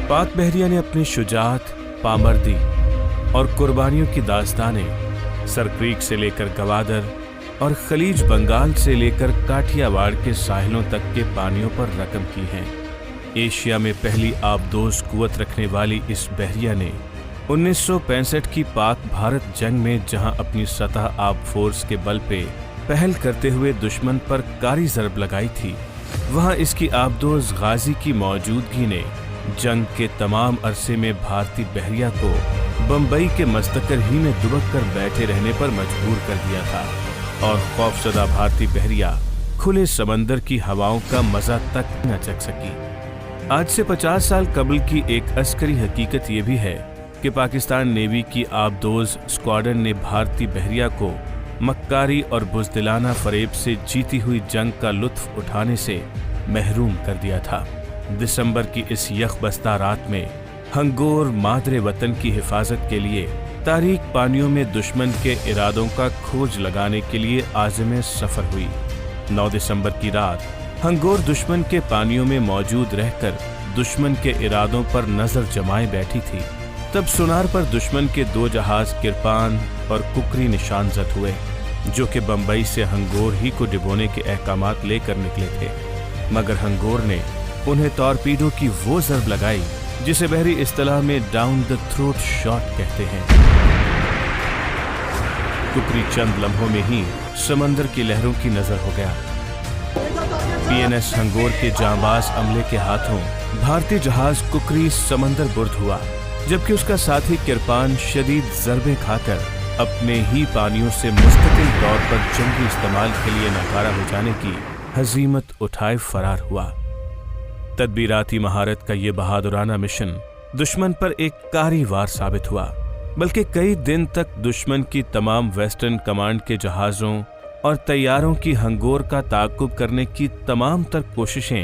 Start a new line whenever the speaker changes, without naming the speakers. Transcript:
पाक बहरिया ने अपनी शुजाअत, पामर्दी और कुर्बानियों की दास्तानें सर क्रीक से लेकर गवादर और खलीज बंगाल से लेकर काठियावाड़ के साहिलों तक के पानियों पर रकम की हैं। एशिया में पहली आबदोज कुवत रखने वाली इस बहरिया ने 1965 की पाक भारत जंग में जहां अपनी सतह आब फोर्स के बल पे पहल करते हुए दुश्मन पर कारी ज़रब लगाई थी, वहां इसकी आबदोज गाजी की मौजूदगी ने जंग के तमाम अरसे में भारतीय बहरिया को बम्बई के मस्तकर ही में दुबक कर बैठे रहने पर मजबूर कर दिया था और खौफजदा भारतीय बहरिया खुले समंदर की हवाओं का मजा तक न चख सकी। आज से 50 साल कबल की एक अस्करी हकीकत ये भी है कि पाकिस्तान नेवी की आबदोज स्क्वाड्रन ने भारतीय बहरिया को मक्कारी और बुज़दिलाना फरेब से जीती हुई जंग का लुत्फ उठाने से महरूम कर दिया था। दिसंबर की इस यखबस्ता रात में हंगोर मादरे वतन की हिफाजत के लिए तारीक पानियों में दुश्मन के इरादों का खोज लगाने के लिए आज़म सफ़र हुई। 9 दिसंबर की रात हंगोर दुश्मन के पानियों में मौजूद रहकर दुश्मन के इरादों पर नजर जमाए बैठी थी। तब सुनार पर दुश्मन के 2 जहाज किरपान और कुकरी निशानजद हुए, जो कि बम्बई से हंगोर ही को डिबोने के अहकामात लेकर निकले थे, मगर हंगोर ने उन्हें टॉर्पीडो की वो ज़रब लगाई जिसे बहरी इस्तिलाह में डाउन द थ्रोट शॉट कहते हैं। कुकरी चंद लम्हों में ही समंदर की लहरों की नजर हो गया। पीएनएस हंगोर के जांबाज अमले के हाथों भारतीय जहाज कुकरी समंदर बुर्द हुआ, जबकि उसका साथी किरपान शदीद ज़रबें खाकर अपने ही पानियों से मुस्तकिल तौर पर जंगी इस्तेमाल के लिए नाकारा हो जाने की हजीमत उठाए फरार हुआ। तदबीराती महारत का ये बहादुराना मिशन दुश्मन पर एक कारी वार साबित हुआ, बल्कि कई दिन तक दुश्मन की तमाम वेस्टर्न कमांड के जहाज़ों और तैयारों की हंगोर का ताक़ुब करने की तमाम तर कोशिशें